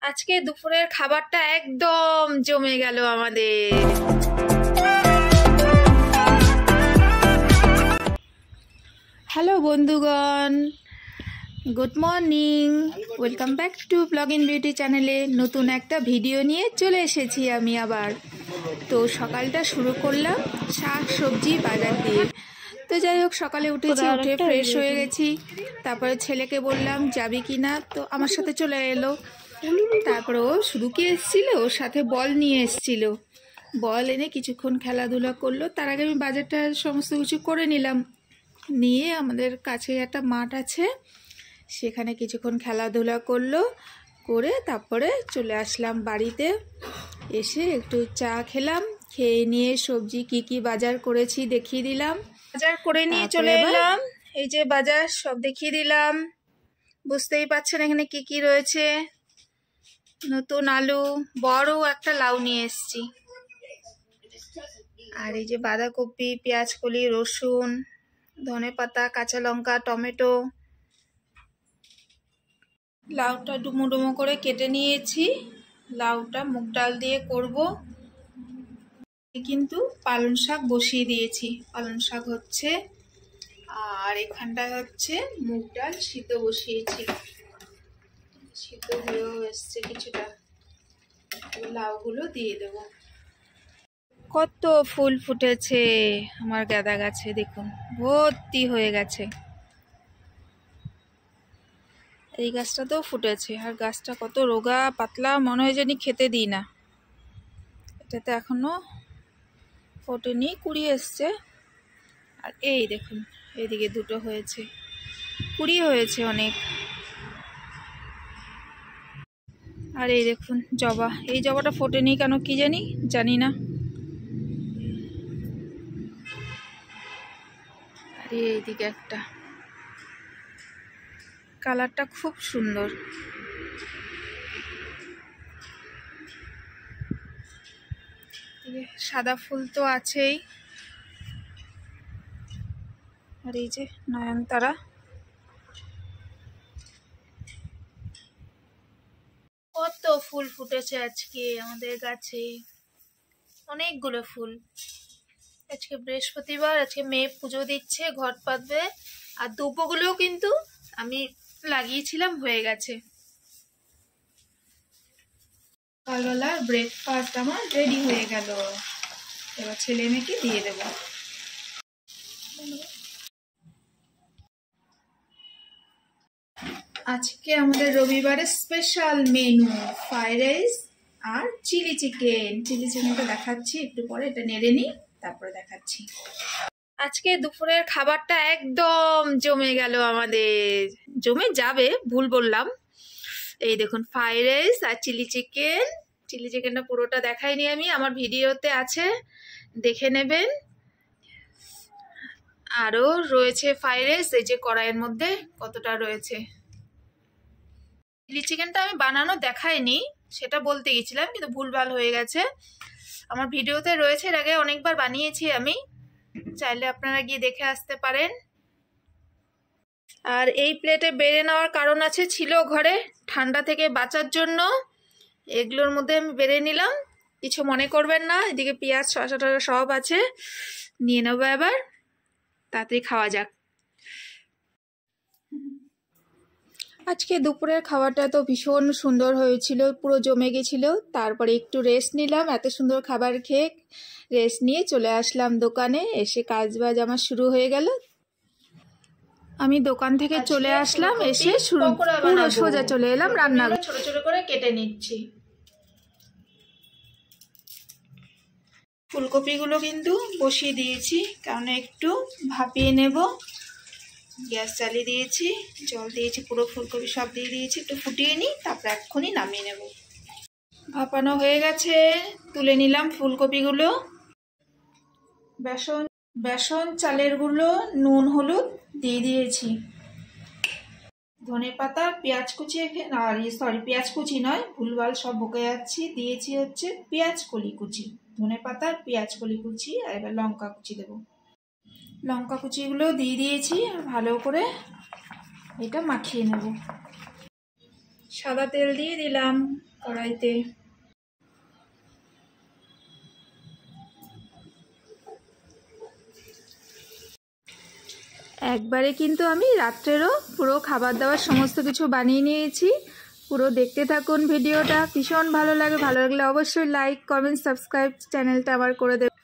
আজকে দুপুরের খাবারটা একদম জমে গেল আমাদের। হ্যালো বন্ধুগণ, good morning, welcome back to blog in beauty চ্যানেলে। নতুন একটা ভিডিও নিয়ে চলে এসেছি আমি আবার। তো সকালটা শুরু করলাম শাক সবজি বাজার দিয়ে। তো যাই হোক, সকালে উঠে ফ্রেশ হয়ে গেছি। তারপরে ছেলেকে বললাম যাবি কি না, তো আমার সাথে চলে এলো। তারপরে ও শুধু কি এসেছিল, ওর সাথে বল নিয়ে এসেছিল। বল এনে কিছুক্ষণ খেলাধুলা করলো। তার আগে আমি বাজারটা সমস্ত কিছু করে নিলাম। নিয়ে আমাদের কাছে একটা মাঠ আছে, সেখানে কিছুক্ষণ খেলাধুলা করলো, করে তারপরে চলে আসলাম বাড়িতে। এসে একটু চা খেলাম, খেয়ে নিয়ে সবজি কি কি বাজার করেছি দেখিয়ে দিলাম। বাজার করে নিয়ে চলে এলাম, এই যে বাজার সব দেখিয়ে দিলাম। বুঝতেই পারছেন এখানে কি কি রয়েছে। নতুন আলু, বড় একটা লাউ নিয়ে এসেছি। আর এই যে বাঁধাকপি, পেঁয়াজ কলি, রসুন, ধনেপাতা, কাঁচা লঙ্কা, টমেটো। লাউটা ডুমো ডুমো করে কেটে নিয়েছি। লাউটা মুগ ডাল দিয়ে করব। কিন্তু পালং শাক বসিয়ে দিয়েছি, পালং শাক হচ্ছে। আর এখানটায় হচ্ছে মুগ ডাল সিদ্ধ বসিয়েছি, সিদ্ধ হয়েও এসছে কিছুটা। লাউগুলো দিয়ে দেবো। কত ফুল ফুটেছে আমার গাঁদা গাছে, দেখুন ভর্তি হয়ে গেছে। এই গাছটাতেও ফুটেছে। আর গাছটা কত রোগা পাতলা, মনে হয় জানি খেতে দিই না। এটাতে এখনো ফোটেনি, কুড়ি এসছে। আর এই দেখুন এইদিকে দুটো হয়েছে, কুড়ি হয়েছে অনেক। আর এই দেখুন জবা, এই জবাটা ফোটেনি কেন কি জানি না। আর এইদিকে একটা, কালারটা খুব সুন্দর। সাদা ফুল তো আছেই। আর এই যে নয়নতারা। কত ফুল ফুটেছে আজকে আমাদের গাছে, অনেকগুলো ফুল। আজকে বৃহস্পতিবার, আজকে মেয়ে পুজো দিচ্ছে, ঘট পাতবে। আর দুব্বগুলোও কিন্তু আমি লাগিয়েছিলাম, হয়ে গেছে। সকালবেলার ব্রেকফাস্ট আমার রেডি হয়ে গেল। এবার ছেলে মেয়েকে দিয়ে দেব। আজকে আমাদের রবিবারের স্পেশাল মেনু ফ্রাইড রাইস আর চিলি চিকেন। চিলি চিকেনটা দেখাচ্ছি একটু পরে, এটা নেড়ে নিই তারপরে দেখাচ্ছি। আজকে দুপুরের খাবারটা একদম জমে গেল আমাদের, জমে যাবে ভুল বললাম। এই দেখুন ফ্রাইড রাইস আর চিলি চিকেন। চিলি চিকেনটা পুরোটা দেখাইনি আমি, আমার ভিডিওতে আছে, দেখে নেবেন। আরও রয়েছে ফ্রাইড রাইস, এই যে কড়াইয়ের মধ্যে কতটা রয়েছে। চিলি চিকেনটা আমি বানানো দেখাইনি, সেটা বলতে গেছিলাম, কিন্তু ভুলভাল হয়ে গেছে। আমার ভিডিওতে রয়েছে, এর আগে অনেকবার বানিয়েছি আমি, চাইলে আপনারা গিয়ে দেখে আসতে পারেন। আর এই প্লেটে বেড়ে নেওয়ার কারণ আছে, ছিল ঘরে, ঠান্ডা থেকে বাঁচার জন্য এগুলোর মধ্যে আমি বেড়ে নিলাম। কিছু মনে করবেন না। এদিকে পেঁয়াজ শসা টসা সব আছে, নিয়ে নেবো। এবার তাড়াতাড়ি খাওয়া যাক। আজকে দুপুরের খাবারটা তো ভীষণ সুন্দর হয়েছিল, পুরো জমে গেছিল। তারপরে একটু রেস্ট নিলাম, এত সুন্দর খাবার খেয়ে রেস্ট নিয়ে চলে আসলাম দোকানে। এসে কাজবাজ আমার শুরু হয়ে গেল। আমি দোকান থেকে চলে আসলাম, এসে পুরো সোজা চলে এলাম রান্না। ছোট ছোট করে কেটে নিচ্ছি। ফুলকপিগুলো কিন্তু বসিয়ে দিয়েছি, কারণ একটু ভাপিয়ে নেব। গ্যাস চালিয়ে দিয়েছি, জল দিয়েছি, পুরো ফুলকপি সব দিয়ে দিয়েছি। একটু ফুটিয়ে নিই, তারপর এক্ষুনি নামিয়ে নেব। ভাপানো হয়ে গেছে, তুলে নিলাম ফুলকপিগুলো। বেসন চালের গুঁড়ো, নুন হলুদ দিয়ে দিয়েছি। ধনেপাতা, পেঁয়াজ কুচি, আর পেঁয়াজ কুচি নয়, ভুলভাল সব বকে যাচ্ছি। দিয়েছি হচ্ছে পেঁয়াজ কলি কুচি, ধনেপাতা, পেঁয়াজ কলি কুচি। আর এবার লঙ্কা কুচি দেবো। লঙ্কা কুচিগুলো দিয়ে দিয়েছি, আর ভালো করে এটা মাখিয়ে নেব। সাদা তেল দিয়ে দিলাম কড়াইতে। একবারে কিন্তু আমি রাত্রেরও পুরো খাবার দাবার সমস্ত কিছু বানিয়ে নিয়েছি। পুরো দেখতে থাকুন ভিডিওটা, ভীষণ ভালো লাগলে অবশ্যই লাইক কমেন্ট সাবস্ক্রাইব চ্যানেলটা আবার করে দেবেন।